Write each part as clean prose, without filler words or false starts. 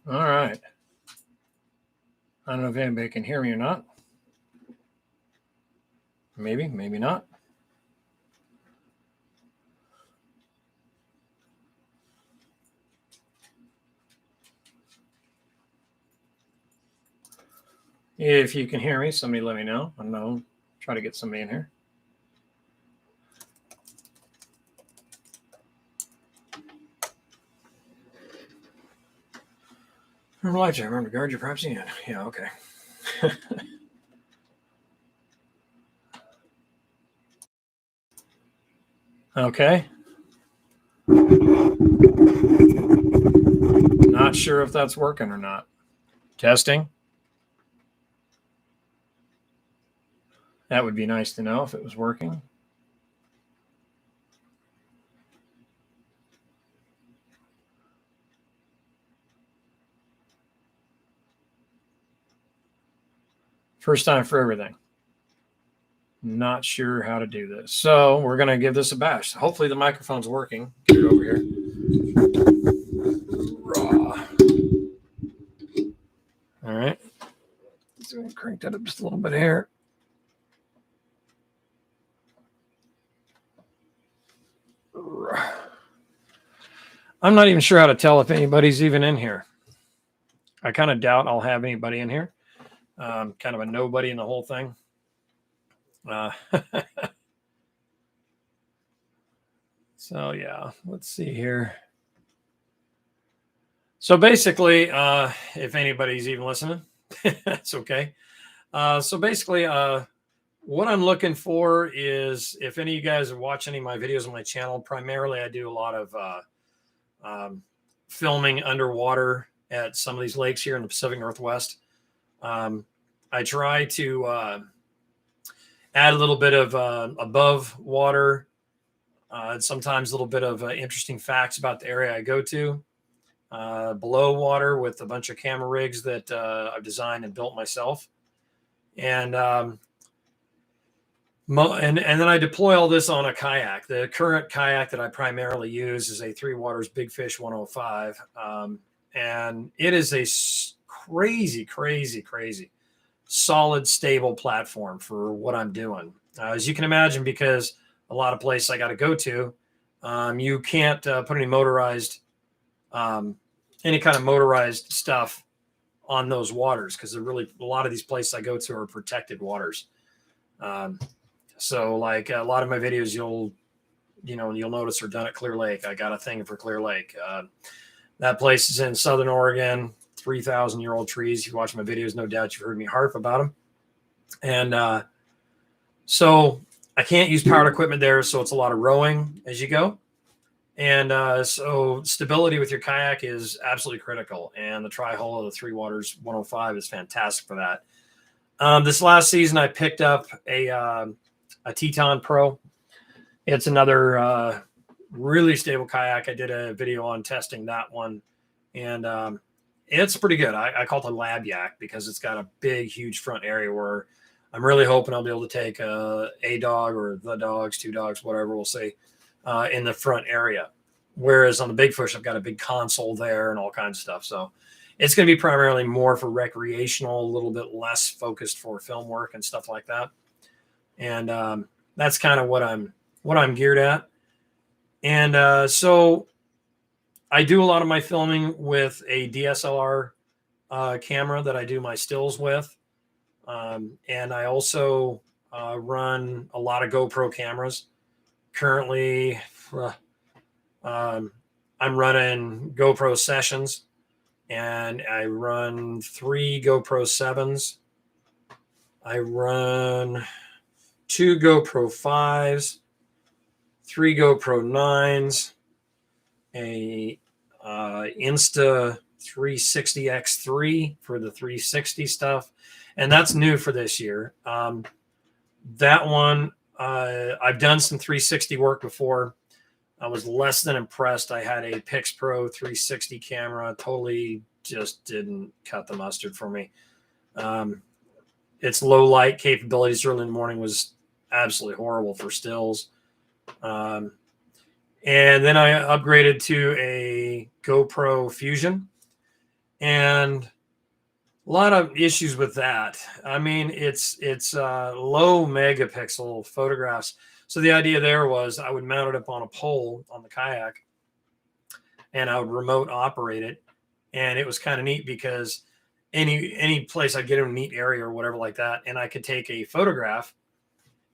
All right. I don't know if anybody can hear me or not. Maybe, maybe not. If you can hear me, somebody let me know. I don't know. Try to get somebody in here. Remember life, remember to guard your privacy. Yeah, okay. Okay. Not sure if that's working or not. Testing. That would be nice to know if it was working. First time for everything. Not sure how to do this. So we're going to give this a bash. Hopefully the microphone's working. Get it over here. Raw. All right. So I'm going to crank that up just a little bit here. I'm not even sure how to tell if anybody's even in here. I kind of doubt I'll have anybody in here. Kind of a nobody in the whole thing. So yeah, let's see here. So basically, if anybody's even listening, that's okay. So basically, what I'm looking for is if any of you guys watch any of my videos on my channel, primarily I do a lot of filming underwater at some of these lakes here in the Pacific Northwest. I try to add a little bit of above water, sometimes a little bit of interesting facts about the area I go to. Below water with a bunch of camera rigs that I've designed and built myself. And then I deploy all this on a kayak. The current kayak that I primarily use is a Three Waters Big Fish 105. And it is a crazy, crazy, crazy solid, stable platform for what I'm doing. As you can imagine, because a lot of places I got to go to, you can't put any kind of motorized stuff on those waters because they're really, a lot of these places I go to are protected waters. So like a lot of my videos, you'll notice are done at Clear Lake. I got a thing for Clear Lake. That place is in Southern Oregon, 3,000-year-old trees. You watch my videos, no doubt you've heard me harp about them. And so I can't use powered equipment there, so it's a lot of rowing as you go. And so stability with your kayak is absolutely critical. And the Tri-Hull of the Three Waters 105 is fantastic for that. This last season, I picked up a Teton Pro. It's another really stable kayak. I did a video on testing that one. And it's pretty good. I call it a lab yak because it's got a big, huge front area where I'm really hoping I'll be able to take a dog or the dogs, two dogs, whatever we'll see, in the front area. Whereas on the Big Fish, I've got a big console there and all kinds of stuff. So it's going to be primarily more for recreational, a little bit less focused for film work and stuff like that. And that's kind of what I'm geared at. And so I do a lot of my filming with a DSLR camera that I do my stills with. And I also run a lot of GoPro cameras. Currently, I'm running GoPro Sessions, and I run 3 GoPro 7s. I run 2 GoPro 5s, 3 GoPro 9s, a Insta 360X3 for the 360 stuff. And that's new for this year. That one, I've done some 360 work before. I was less than impressed. I had a PixPro 360 camera. Totally just didn't cut the mustard for me. Its low light capabilities early in the morning was absolutely horrible for stills. And then I upgraded to a GoPro Fusion. and a lot of issues with that. I mean, it's low megapixel photographs. So the idea there was I would mount it up on a pole on the kayak, and I would remote operate it, and it was kind of neat because any place I'd get in a neat area or whatever like that, and I could take a photograph,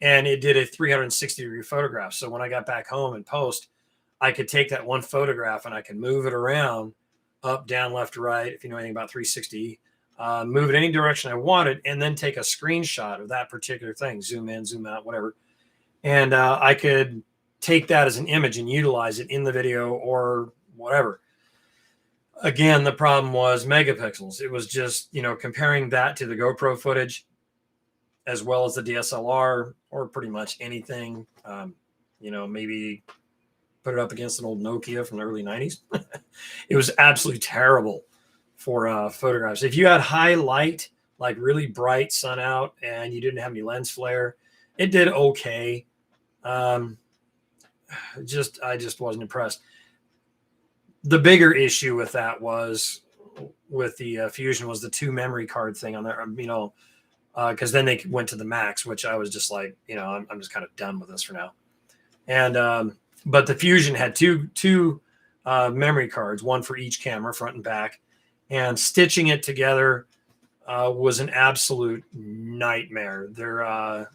and it did a 360-degree photograph. So when I got back home and post, I could take that one photograph and I could move it around, up, down, left, right. If you know anything about 360, move it any direction I wanted, and then take a screenshot of that particular thing, zoom in, zoom out, whatever. And I could take that as an image and utilize it in the video or whatever. Again, the problem was megapixels. It was just, comparing that to the GoPro footage as well as the DSLR or pretty much anything, maybe put it up against an old Nokia from the early 90s. It was absolutely terrible for photographs. If you had high light, like really bright sun out, and you didn't have any lens flare, it did okay. I just wasn't impressed. The bigger issue with that was with the Fusion was the 2 memory card thing on there, because then they went to the Max, which I was just like, I'm just kind of done with this for now. And but the Fusion had two memory cards, one for each camera, front and back, and stitching it together was an absolute nightmare. Their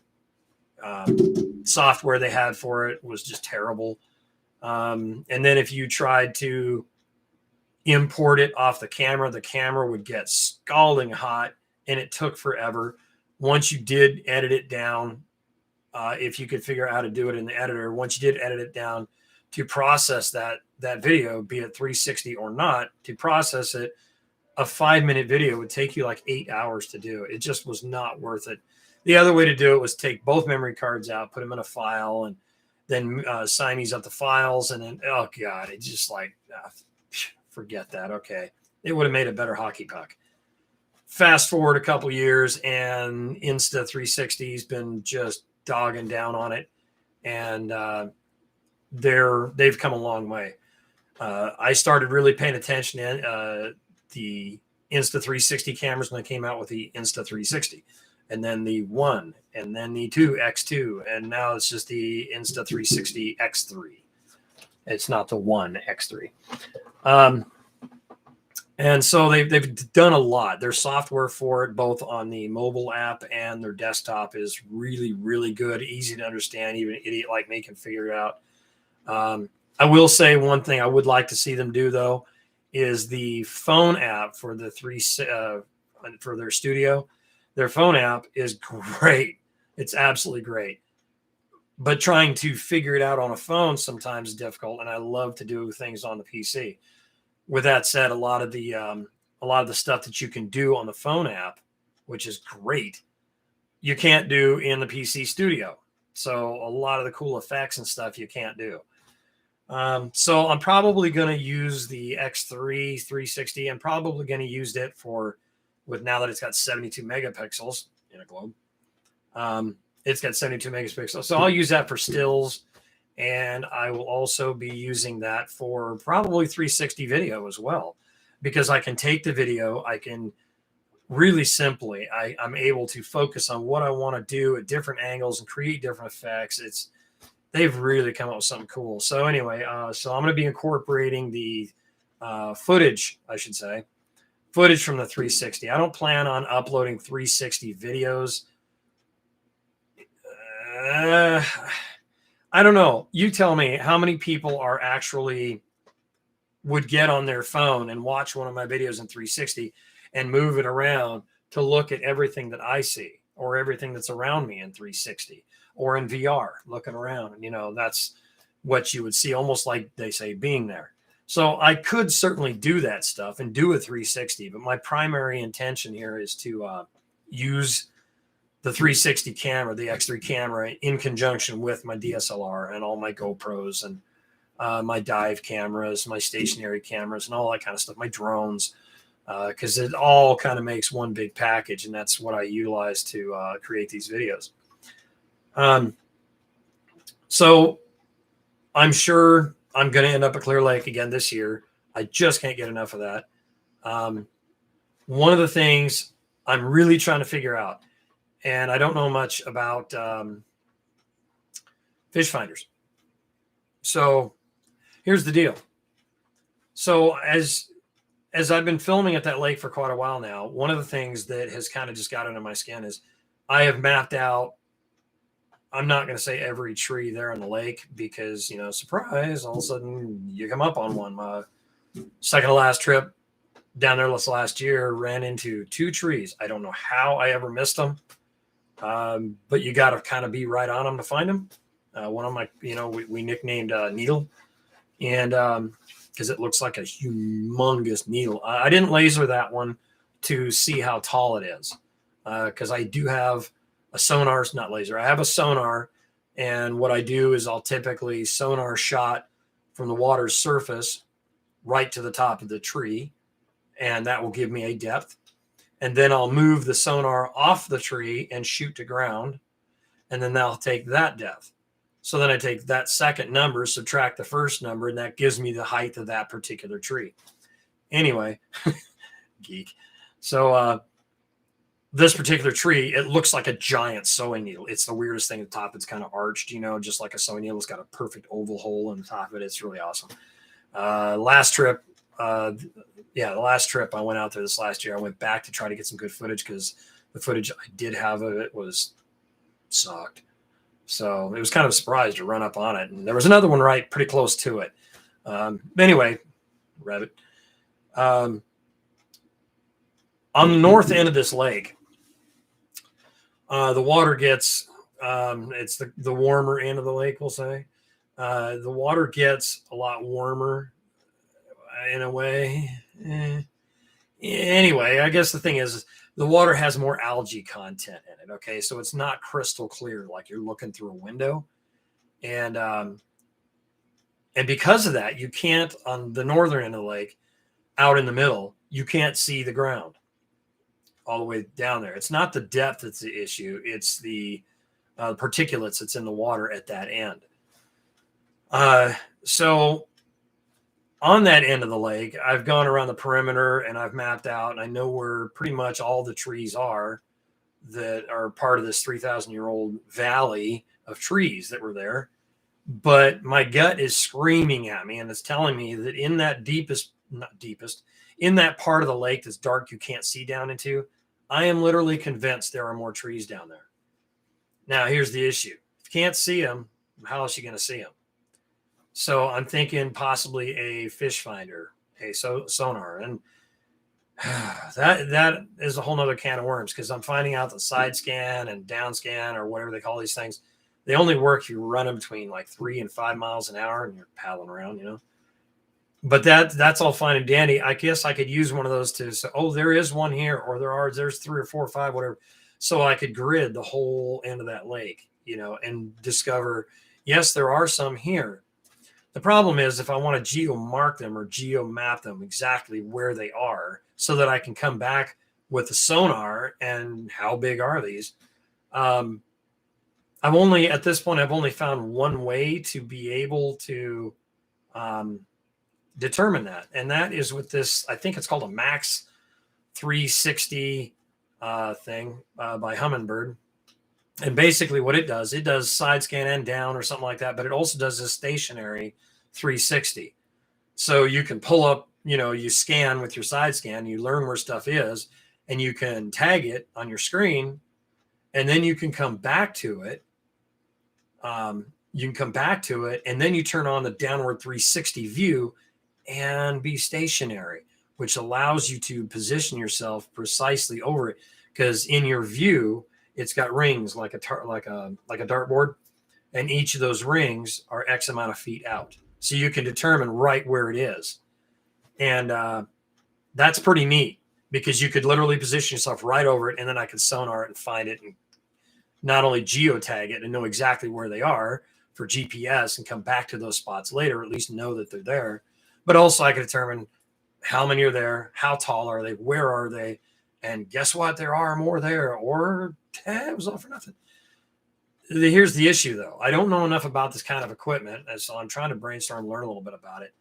software they had for it was just terrible. And then if you tried to import it off the camera would get scalding hot, and it took forever. Once you did edit it down, if you could figure out how to do it in the editor, once you did edit it down to process that video, be it 360 or not, to process it, a 5-minute video would take you like 8 hours to do. It just was not worth it. The other way to do it was take both memory cards out, put them in a file, and then Siamese up the files, and then, oh God, it's just like, forget that. Okay. It would have made a better hockey puck. Fast forward a couple years, and Insta360 has been just dogging down on it, and they've come a long way. I started really paying attention to the Insta360 cameras when they came out with the Insta360, and then the 1, and then the 2 X2, and now it's just the Insta360 X3. It's not the 1 X3. And so they've done a lot. Their software for it, both on the mobile app and their desktop, is really, really good, easy to understand. Even an idiot like me can figure it out. I will say one thing I would like to see them do, though, is the phone app for the for their studio. Their phone app is great. It's absolutely great. But trying to figure it out on a phone sometimes is difficult, and I love to do things on the PC. With that said, a lot of the stuff that you can do on the phone app, which is great, you can't do in the PC studio. So a lot of the cool effects and stuff you can't do. So I'm probably going to use the X3 360. I'm probably going to use it with now that it's got 72 megapixels in a globe. It's got 72 megapixels. So I'll use that for stills. And I will also be using that for probably 360 video as well, because I can take the video, I can really simply, I'm able to focus on what I want to do at different angles and create different effects. They've really come up with something cool. So anyway, so I'm going to be incorporating the footage from the 360. I don't plan on uploading 360 videos. I don't know. You tell me how many people would get on their phone and watch one of my videos in 360 and move it around to look at everything that I see or everything that's around me in 360 or in VR, looking around. That's what you would see, almost like they say being there. So I could certainly do that stuff and do a 360, but my primary intention here is to use the 360 camera, the X3 camera, in conjunction with my DSLR and all my GoPros and my dive cameras, my stationary cameras, and all that kind of stuff, my drones, because it all kind of makes one big package, and that's what I utilize to create these videos. So I'm sure I'm going to end up at Clear Lake again this year. I just can't get enough of that. one of the things I'm really trying to figure out, and I don't know much about fish finders. So here's the deal. So as I've been filming at that lake for quite a while now, one of the things that has kind of just got under my skin is I have mapped out, I'm not going to say every tree there on the lake because, you know, surprise, all of a sudden you come up on one. My second to last trip down there this last year ran into 2 trees. I don't know how I ever missed them, but you got to kind of be right on them to find them. One of my, you know, we nicknamed Needle, and because it looks like a humongous needle. I didn't laser that one to see how tall it is because I do have a sonar, not laser. I have a sonar, and what I do is I'll typically sonar shot from the water's surface right to the top of the tree, and that will give me a depth. And then I'll move the sonar off the tree and shoot to ground, and then that'll take that depth. So then I take that second number, subtract the first number, and that gives me the height of that particular tree. Anyway, geek. So this particular tree, it looks like a giant sewing needle. It's the weirdest thing at the top. It's kind of arched, you know, just like a sewing needle. It's got a perfect oval hole in the top of it. It's really awesome. Last trip, the last trip I went out there this last year, I went back to try to get some good footage because the footage I did have of it sucked. So it was kind of a surprise to run up on it. And there was another one right pretty close to it. Anyway, Revit. On the north end of this lake, the water gets, it's the warmer end of the lake, we'll say. The water gets a lot warmer in a way. Anyway, I guess the thing is the water has more algae content in it. Okay. So it's not crystal clear like you're looking through a window. And because of that, you can't, on the northern end of the lake, out in the middle, you can't see the ground all the way down there. It's not the depth that's the issue. It's the particulates that's in the water at that end. So on that end of the lake, I've gone around the perimeter and I've mapped out, and I know where pretty much all the trees are that are part of this 3,000-year-old valley of trees that were there. But my gut is screaming at me, and it's telling me that in that in that part of the lake that's dark, you can't see down into, I am literally convinced there are more trees down there. Now, here's the issue. If you can't see them, how else are you going to see them? So I'm thinking possibly a fish finder, a sonar. And that is a whole nother can of worms because I'm finding out that side scan and down scan or whatever they call these things, they only work if you run them between like 3 and 5 miles an hour and you're paddling around, you know. But that's all fine and dandy. I guess I could use one of those to say, oh, there is one here, or there's 3 or 4 or 5, whatever. So I could grid the whole end of that lake, you know, and discover, yes, there are some here. The problem is if I want to geo mark them or geo map them exactly where they are so that I can come back with the sonar and how big are these? I've only found one way to be able to determine that. And that is with this, I think it's called a Max 360 thing by Humminbird. And basically what it does side scan and down or something like that, but it also does a stationary 360. So you can pull up, you know, you scan with your side scan, you learn where stuff is, and you can tag it on your screen, and then you can come back to it. And then you turn on the downward 360 view and be stationary, which allows you to position yourself precisely over it. Because in your view, it's got rings like a dartboard, and each of those rings are X amount of feet out. So you can determine right where it is. And that's pretty neat because you could literally position yourself right over it, and then I could sonar it and find it and not only geotag it and know exactly where they are for GPS and come back to those spots later, or at least know that they're there. But also I could determine how many are there, how tall are they, where are they, and guess what? There are more there, or it was all for nothing. Here's the issue, though. I don't know enough about this kind of equipment, and so I'm trying to brainstorm, learn a little bit about it.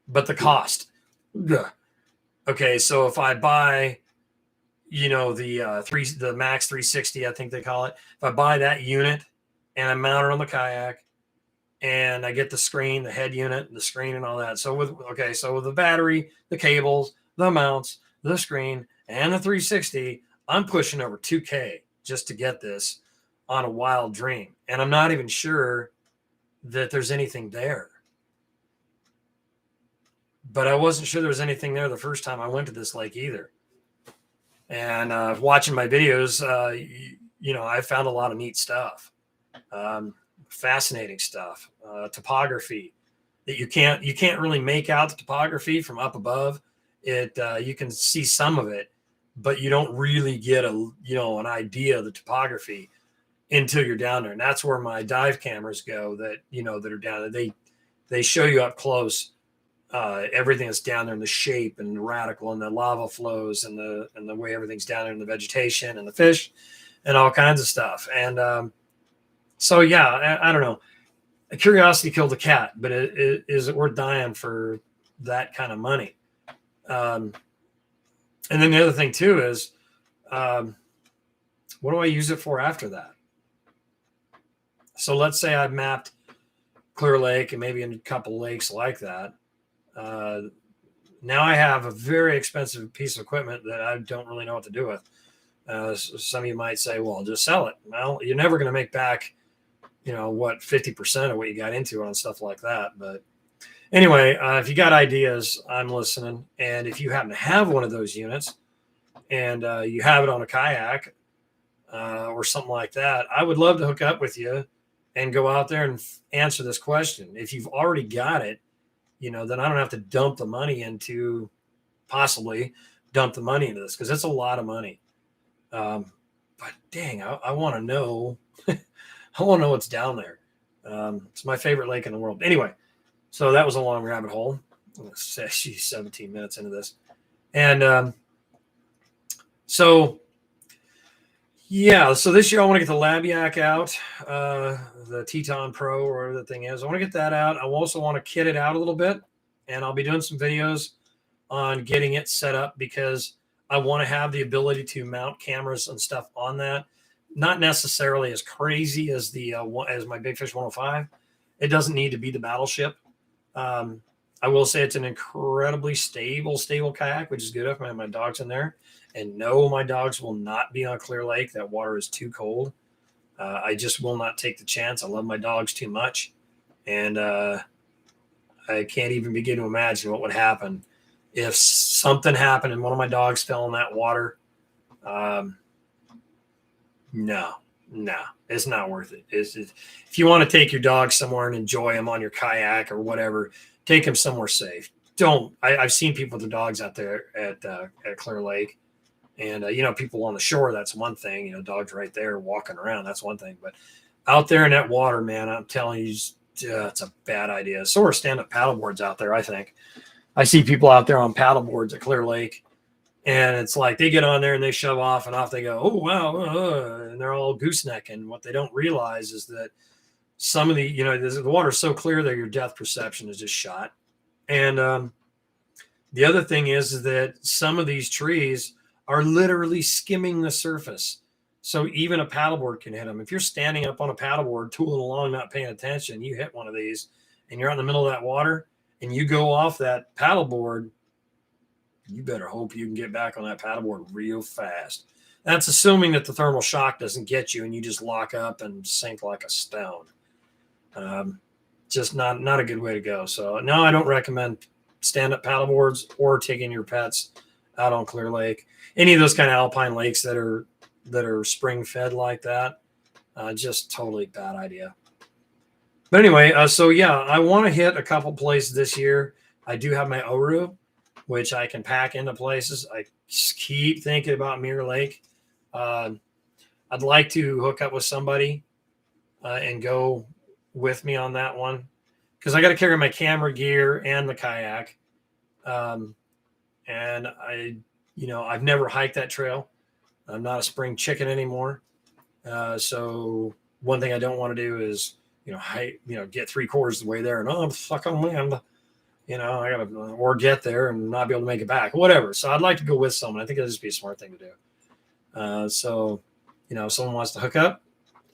But the cost. Okay, so if I buy, the Max 360, I think they call it. If I buy that unit and I mount it on the kayak, and I get the screen, the head unit, the screen, and all that. So with the battery, the cables, the mounts, the screen, and the 360, I'm pushing over 2K just to get this on a Wild Dream, and I'm not even sure that there's anything there. But I wasn't sure there was anything there the first time I went to this lake either. And watching my videos, I found a lot of neat stuff. Fascinating stuff, topography that you can't really make out the topography from up above. You can see some of it, but you don't really get an idea of the topography until you're down there. And that's where my dive cameras go that are down there. They show you up close everything that's down there, in the shape and the radical and the lava flows and the way everything's down there in the vegetation and the fish and all kinds of stuff. And so, yeah, I don't know. A curiosity killed a cat, but is it worth dying for that kind of money? And then the other thing too is, what do I use it for after that? So let's say I've mapped Clear Lake and maybe a couple lakes like that. Now I have a very expensive piece of equipment that I don't really know what to do with. Some of you might say, well, just sell it. Well, you're never going to make back 50% of what you got into on stuff like that. But anyway, if you got ideas, I'm listening. And if you happen to have one of those units and you have it on a kayak or something like that, I would love to hook up with you and go out there and answer this question. If you've already got it, then I don't have to dump the money into this, because it's a lot of money. But dang, I want to know. I want to know what's down there. It's my favorite lake in the world. Anyway, so that was a long rabbit hole. She's 17 minutes into this. And so this year I want to get the Labiak out, the Teton Pro or whatever the thing is. I want to get that out. I also want to kit it out a little bit, and I'll be doing some videos on getting it set up, because I want to have the ability to mount cameras and stuff on that. Not necessarily as crazy as as my Big Fish 105. It doesn't need to be the Battleship. I will say it's an incredibly stable kayak, which is good if I have my dogs in there. And no, my dogs will not be on Clear Lake. That water is too cold. I just will not take the chance. I love my dogs too much. And I can't even begin to imagine what would happen if something happened and one of my dogs fell in that water. No, it's not worth it. If you want to take your dog somewhere and enjoy them on your kayak or whatever, take them somewhere safe. I've seen people with their dogs out there at Clear Lake, and people on the shore, that's one thing. Dogs right there walking around, that's one thing. But out there in that water, man, I'm telling you, it's a bad idea. So are stand-up paddleboards out there. I think I see people out there on paddleboards at Clear Lake. And it's like they get on there and they shove off and off they go. Oh, wow. And they're all gooseneck. And what they don't realize is that some of the water is so clear that your depth perception is just shot. And the other thing is that some of these trees are literally skimming the surface. So even a paddleboard can hit them. If you're standing up on a paddleboard, tooling along, not paying attention, you hit one of these and you're out in the middle of that water and you go off that paddleboard, you better hope you can get back on that paddleboard real fast. That's assuming that the thermal shock doesn't get you and you just lock up and sink like a stone. Just not a good way to go. So no, I don't recommend stand-up paddleboards or taking your pets out on Clear Lake. Any of those kind of alpine lakes that are spring-fed like that, just totally bad idea. But anyway, I want to hit a couple places this year. I do have my Oru, which I can pack into places. I just keep thinking about Mirror Lake. I'd like to hook up with somebody and go with me on that one, because I got to carry my camera gear and the kayak. And I've never hiked that trail. I'm not a spring chicken anymore. So one thing I don't want to do is, get 3/4 of the way there and I'm stuck on land. I gotta or get there and not be able to make it back, whatever. So I'd like to go with someone. I think that'd just be a smart thing to do. So if someone wants to hook up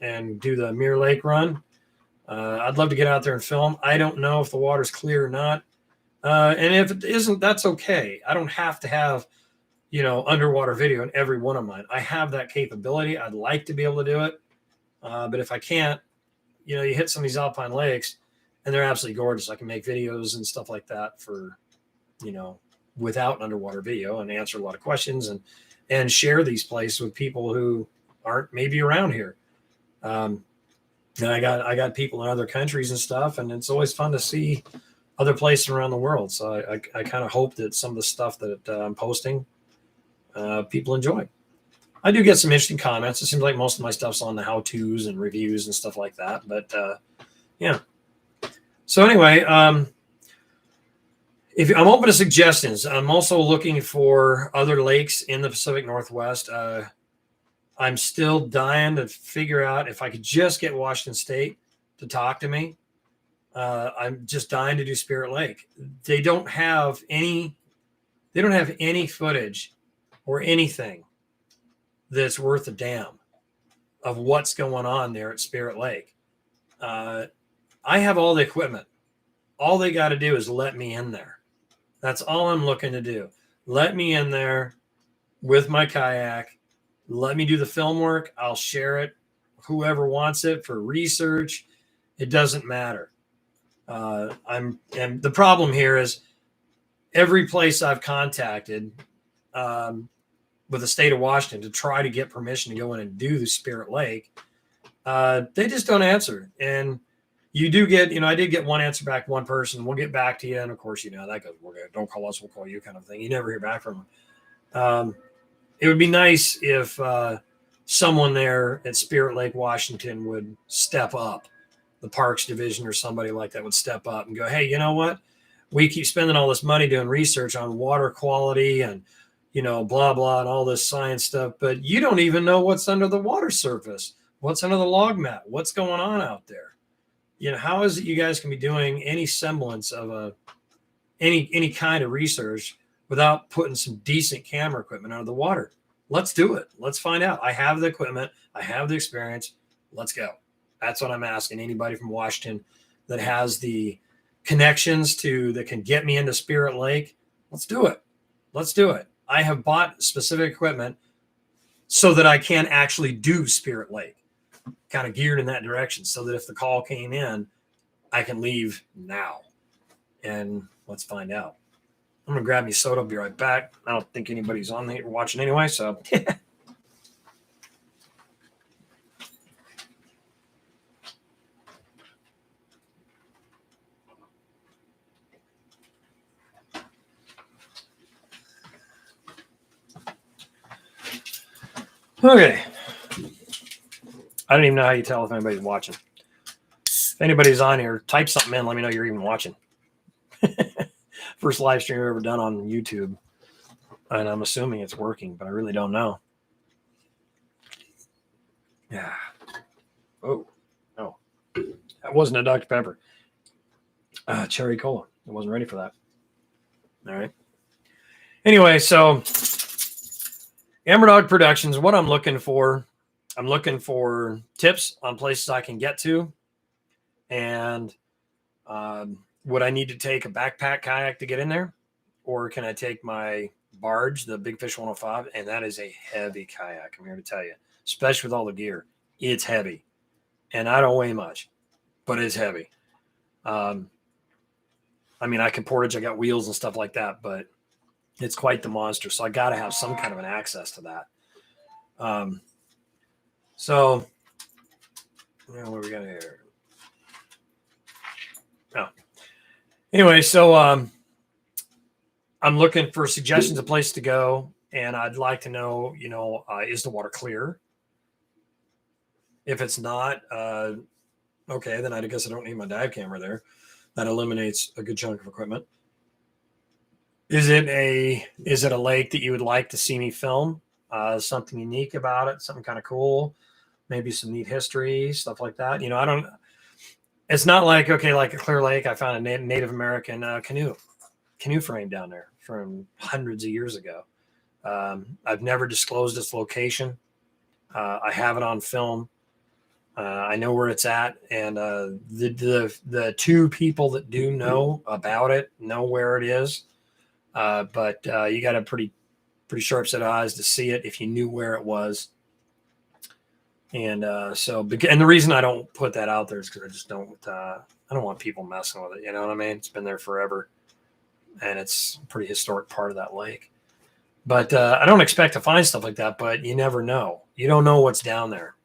and do the Mirror Lake run, I'd love to get out there and film. I don't know if the water's clear or not. And if it isn't, that's okay. I don't have to have, underwater video in every one of mine. I have that capability. I'd like to be able to do it. But if I can't, you hit some of these alpine lakes and they're absolutely gorgeous. I can make videos and stuff like that for, without underwater video and answer a lot of questions and share these places with people who aren't maybe around here. And I got people in other countries and stuff, and it's always fun to see other places around the world. So I kind of hope that some of the stuff that I'm posting, people enjoy. I do get some interesting comments. It seems like most of my stuff's on the how-tos and reviews and stuff like that. But yeah. So anyway, if I'm open to suggestions, I'm also looking for other lakes in the Pacific Northwest. I'm still dying to figure out if I could just get Washington State to talk to me. I'm just dying to do Spirit Lake. They don't have any footage or anything that's worth a damn of what's going on there at Spirit Lake. I have all the equipment. All they got to do is let me in there. That's all I'm looking to do. Let me in there with my kayak. Let me do the film work. I'll share it. Whoever wants it for research, it doesn't matter. And the problem here is every place I've contacted with the state of Washington to try to get permission to go in and do the Spirit Lake, they just don't answer. And you do get, I did get one answer back, one person. We'll get back to you. And of course, that goes, don't call us, we'll call you kind of thing. You never hear back from them. It would be nice if someone there at Spirit Lake, Washington would step up. The Parks Division or somebody like that would step up and go, hey, you know what? We keep spending all this money doing research on water quality and, blah, blah, and all this science stuff, but you don't even know what's under the water surface. What's under the log mat? What's going on out there? How is it you guys can be doing any semblance of any kind of research without putting some decent camera equipment under the water? Let's do it. Let's find out. I have the equipment. I have the experience. Let's go. That's what I'm asking anybody from Washington that has the connections that can get me into Spirit Lake. Let's do it. Let's do it. I have bought specific equipment so that I can actually do Spirit Lake, kind of geared in that direction, so that if the call came in, I can leave now. And let's find out. I'm going to grab me soda. I'll be right back. I don't think anybody's on there watching anyway, so. Okay. I don't even know how you tell if anybody's watching. If anybody's on here, type something in. Let me know you're even watching. First live stream I've ever done on YouTube. And I'm assuming it's working, but I really don't know. Yeah. Oh. No. That wasn't a Dr. Pepper. Cherry cola. I wasn't ready for that. All right. Anyway, so Amber Dog Productions, what I'm looking for tips on places I can get to. And would I need to take a backpack kayak to get in there? Or can I take my barge, the Big Fish 105? And that is a heavy kayak, I'm here to tell you, especially with all the gear. It's heavy. And I don't weigh much, but it's heavy. I can portage, I got wheels and stuff like that, but it's quite the monster. So I got to have some kind of an access to that. So, what are we got here? Oh. Anyway, so I'm looking for suggestions of places to go, and I'd like to know, is the water clear? If it's not, okay, then I guess I don't need my dive camera there. That eliminates a good chunk of equipment. Is it a lake that you would like to see me film? Something unique about it, something kind of cool, maybe some neat history, stuff like that. It's not like, okay, like a Clear Lake, I found a Native American canoe frame down there from hundreds of years ago. I've never disclosed its location. I have it on film. I know where it's at, and the two people that do know about it know where it is. But you got a pretty sharp set of eyes to see it if you knew where it was. And and the reason I don't put that out there is because I just don't. I don't want people messing with it. You know what I mean? It's been there forever, and it's a pretty historic part of that lake. But I don't expect to find stuff like that. But you never know. You don't know what's down there.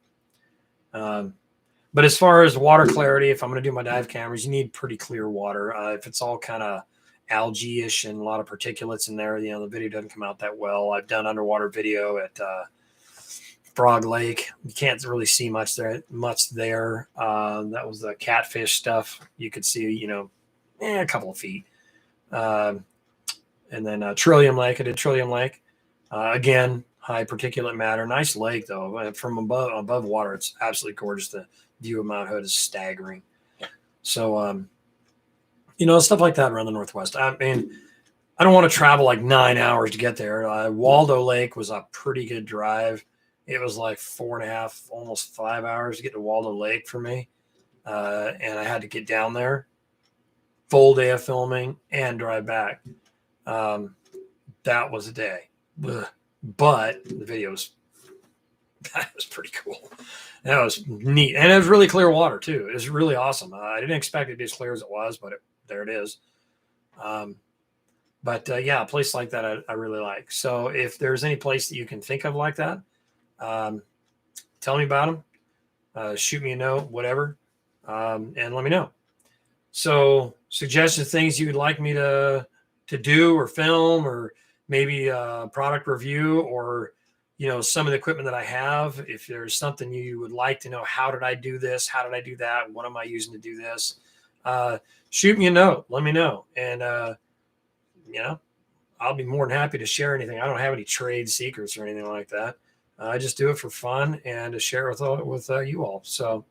But as far as water clarity, if I'm going to do my dive cameras, you need pretty clear water. If it's all kind of algae-ish and a lot of particulates in there, the video doesn't come out that well. I've done underwater video at Frog Lake. You can't really see much there. That was the catfish stuff. You could see, a couple of feet. And then Trillium Lake. I did Trillium Lake. Again, high particulate matter. Nice lake, though. From above water, it's absolutely gorgeous. The view of Mount Hood is staggering. So, stuff like that around the Northwest. I mean, I don't want to travel like 9 hours to get there. Waldo Lake was a pretty good drive. It was like 4.5, almost 5 hours to get to Waldo Lake for me. And I had to get down there, full day of filming, and drive back. That was a day. Ugh. But the video that was pretty cool. That was neat. And it was really clear water, too. It was really awesome. I didn't expect it to be as clear as it was, but there it is. Yeah, a place like that I really like. So if there's any place that you can think of like that, tell me about them. Shoot me a note, whatever, and let me know. So suggested things you would like me to do or film, or maybe a product review, or some of the equipment that I have. If there's something you would like to know, how did I do this? How did I do that? What am I using to do this? Shoot me a note. Let me know. And, I'll be more than happy to share anything. I don't have any trade secrets or anything like that. I just do it for fun and to share with you all. So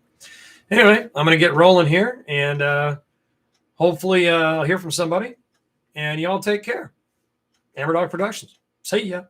anyway, I'm going to get rolling here, and hopefully I'll hear from somebody, and y'all take care. Hammer Dog Productions. See ya.